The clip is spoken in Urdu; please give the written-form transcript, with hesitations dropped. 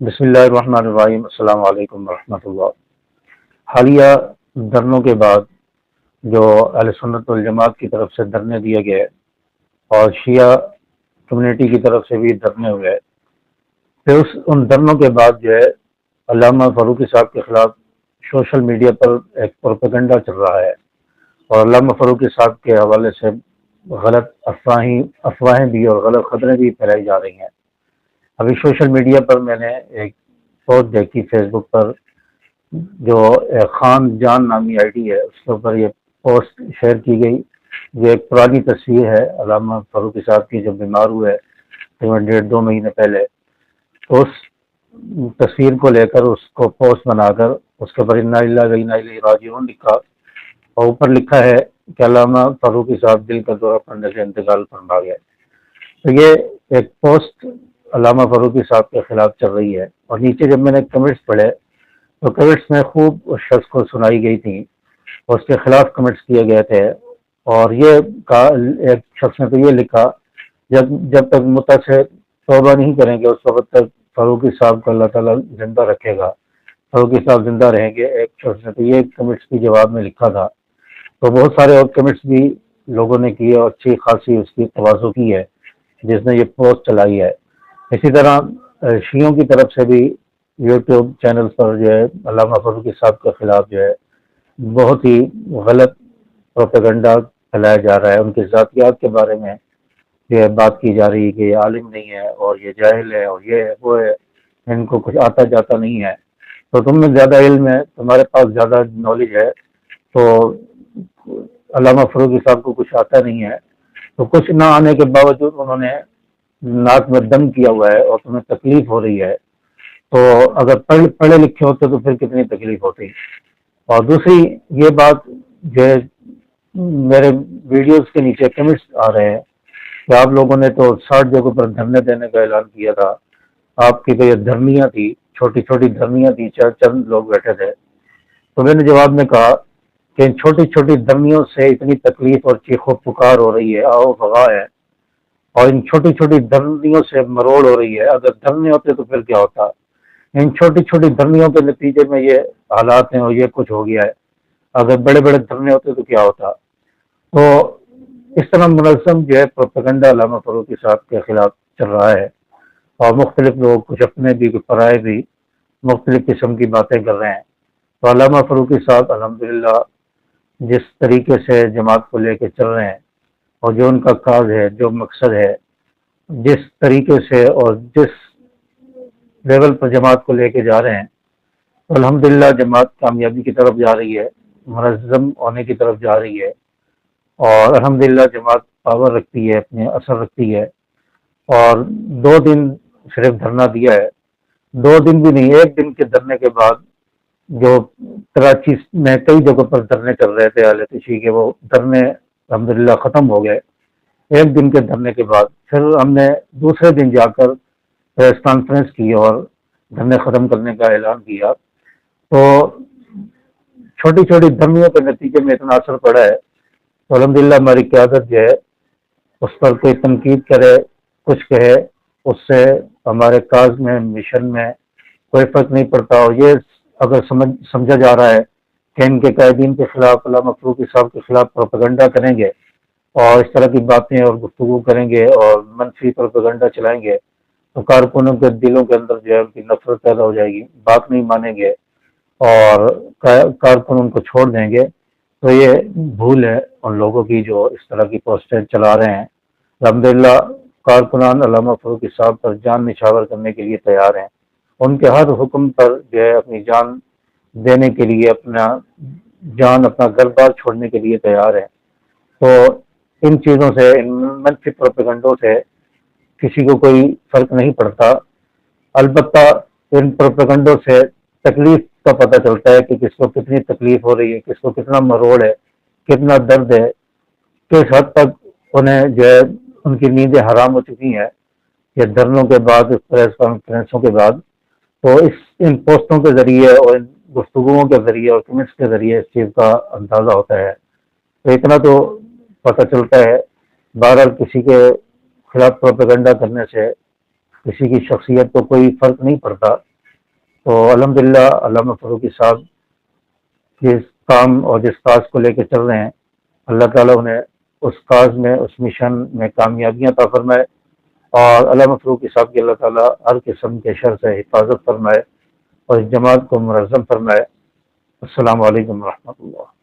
بسم اللہ الرحمن الرحیم، السلام علیکم ورحمۃ اللہ۔ حالیہ دھرنوں کے بعد جو اہل سنت والجماعت کی طرف سے دھرنے دیے گئے اور شیعہ کمیونٹی کی طرف سے بھی دھرنے ہوئے، پھر ان دھرنوں کے بعد جو ہے علامہ فاروقی صاحب کے خلاف سوشل میڈیا پر ایک پروپیگنڈا چل رہا ہے، اور علامہ فاروقی صاحب کے حوالے سے غلط افواہیں بھی اور غلط خبریں بھی پھیلائی جا رہی ہیں۔ ابھی سوشل میڈیا پر میں نے ایک پوسٹ دیکھی فیس بک پر، جو خان جان نامی آئی ڈی ہے، اس کے اوپر یہ پوسٹ شیئر کی گئی۔ یہ ایک پرانی تصویر ہے علامہ فاروقی صاحب کی، جو بیمار ہوئے تقریباً 1.5-2 مہینے پہلے۔ تو اس تصویر کو لے کر اس کو پوسٹ بنا کر اس کے اوپر انا للہ و انا الیہ راجعون لکھا، اور اوپر لکھا ہے کہ علامہ فاروقی صاحب دل کا دورہ پڑنے سے انتقال فرما گئے۔ تو یہ ایک پوسٹ علامہ فاروقی صاحب کے خلاف چل رہی ہے، اور نیچے جب میں نے کمنٹس پڑھے تو کمنٹس میں خوب اس شخص کو سنائی گئی تھی، اور اس کے خلاف کمنٹس کیے گئے تھے۔ اور یہ ایک شخص نے تو یہ لکھا، جب تک متع سے توبہ نہیں کریں گے اس وقت تک فاروقی صاحب کو اللہ تعالیٰ زندہ رکھے گا، فاروقی صاحب زندہ رہیں گے۔ ایک شخص نے تو یہ کمنٹس بھی جواب میں لکھا تھا۔ تو بہت سارے اور کمنٹس بھی لوگوں نے کیے، اور اچھی خاصی اس کی تواضع کی ہے جس نے یہ پوسٹ چلائی ہے۔ اسی طرح شیعوں کی طرف سے بھی یوٹیوب چینل پر جو ہے علامہ فاروقی صاحب کے خلاف جو ہے بہت ہی غلط پروپیگنڈا پھیلایا جا رہا ہے۔ ان کے ذاتیات کے بارے میں یہ بات کی جا رہی ہے کہ یہ عالم نہیں ہے، اور یہ جاہل ہے، اور یہ ہے وہ ہے، ان کو کچھ آتا جاتا نہیں ہے۔ تو تم میں زیادہ علم ہے، تمہارے پاس زیادہ نالج ہے، تو علامہ فاروقی صاحب کو کچھ آتا نہیں ہے، تو کچھ نہ آنے کے باوجود انہوں نے ناک میں دم کیا ہوا ہے اور تمہیں تکلیف ہو رہی ہے۔ تو اگر پڑھے لکھے ہوتے تو پھر کتنی تکلیف ہوتی۔ اور دوسری یہ بات جو ہے، میرے ویڈیوز کے نیچے کمنٹس آ رہے ہیں کہ آپ لوگوں نے تو 60 جگہوں پر دھرنے دینے کا اعلان کیا تھا، آپ کی تو یہ دھرنیاں تھی، چھوٹی چھوٹی دھرنیاں تھی، چند لوگ بیٹھے تھے۔ تو میں نے جواب میں کہا کہ ان چھوٹی چھوٹی دھرنیوں سے اتنی تکلیف اور چیخ و پکار ہو رہی ہے، آؤ بغا ہے، اور ان چھوٹی چھوٹی دھرنیوں سے مروڑ ہو رہی ہے۔ اگر دھرنے ہوتے تو پھر کیا ہوتا؟ ان چھوٹی چھوٹی دھرنیوں کے نتیجے میں یہ حالات ہیں اور یہ کچھ ہو گیا ہے۔ اگر بڑے بڑے دھرنے ہوتے تو کیا ہوتا؟ تو اس طرح منظم جو ہے پروپیگنڈا علامہ فاروقی صاحب کے خلاف چل رہا ہے، اور مختلف لوگ، کچھ اپنے بھی کچھ پرائے بھی، مختلف قسم کی باتیں کر رہے ہیں۔ تو علامہ فاروقی صاحب الحمدللہ جس طریقے سے جماعت کو لے کے چل رہے ہیں، اور جو ان کا کاز ہے، جو مقصد ہے، جس طریقے سے اور جس لیول پر جماعت کو لے کے جا رہے ہیں، تو الحمدللہ جماعت کامیابی کی طرف جا رہی ہے، منظم ہونے کی طرف جا رہی ہے، اور الحمدللہ جماعت پاور رکھتی ہے، اپنے اثر رکھتی ہے۔ اور 2 دن صرف دھرنا دیا ہے، 2 دن بھی نہیں، 1 دن کے دھرنے کے بعد جو کراچی میں کئی جگہوں پر دھرنے چل رہے تھے اہل تشیع کے، وہ دھرنے الحمدللہ ختم ہو گئے۔ 1 دن کے دھرنے کے بعد پھر ہم نے دوسرے دن جا کر پریس کانفرنس کی اور دھرنے ختم کرنے کا اعلان کیا۔ تو چھوٹی چھوٹی دھرنیوں کے نتیجے میں اتنا اثر پڑا ہے، تو الحمدللہ ہماری قیادت جو ہے اس پر کوئی تنقید کرے، کچھ کہے، اس سے ہمارے کاز میں، مشن میں کوئی فرق نہیں پڑتا۔ اور یہ اگر سمجھا جا رہا ہے کہ ان کے قائدین کے خلاف، علامہ فاروقی صاحب کے خلاف پروپیگنڈا کریں گے اور اس طرح کی باتیں اور گفتگو کریں گے اور منفی پروپیگنڈا چلائیں گے، تو کارکنوں کے دلوں کے اندر جو ہے ان کی نفرت پیدا ہو جائے گی، بات نہیں مانیں گے، اور کارکن ان کو چھوڑ دیں گے۔ تو یہ بھول ہے ان لوگوں کی جو اس طرح کی پوسٹیں چلا رہے ہیں۔ الحمدللہ کارکنان علامہ فاروقی صاحب پر جان نچھاور کرنے کے لیے تیار ہیں، ان کے ہر حکم پر جو ہے اپنی جان دینے کے لیے، اپنا گھر بار چھوڑنے کے لیے تیار ہیں۔ تو ان چیزوں سے، ان منفی پروپیگنڈوں سے کسی کو کوئی فرق نہیں پڑتا۔ البتہ ان پروپیگنڈوں سے تکلیف کا پتہ چلتا ہے کہ کس کو کتنی تکلیف ہو رہی ہے، کس کو کتنا مروڑ ہے، کتنا درد ہے، کس حد تک انہیں جو ہے ان کی نیندیں حرام ہو چکی ہیں یہ دھرنوں کے بعد، پریس کانفرنسوں کے بعد۔ تو ان پوسٹوں کے ذریعے اور ان گفتگوؤں کے ذریعے اور کمنٹس کے ذریعے اس چیز کا اندازہ ہوتا ہے۔ تو اتنا تو پتہ چلتا ہے۔ بہرحال کسی کے خلاف پروپیگنڈا کرنے سے کسی کی شخصیت کو کوئی فرق نہیں پڑتا۔ تو الحمدللہ علامہ فاروقی صاحب جس کام اور جس کاز کو لے کے چل رہے ہیں، اللہ تعالیٰ انہیں اس کاز میں، اس مشن میں کامیابیاں عطا فرمائے، اور علامہ فاروقی صاحب کی اللہ تعالیٰ ہر قسم کے شر سے حفاظت فرمائے اور اس جماعت کو منظم فرمائے۔ السلام علیکم ورحمۃ اللہ۔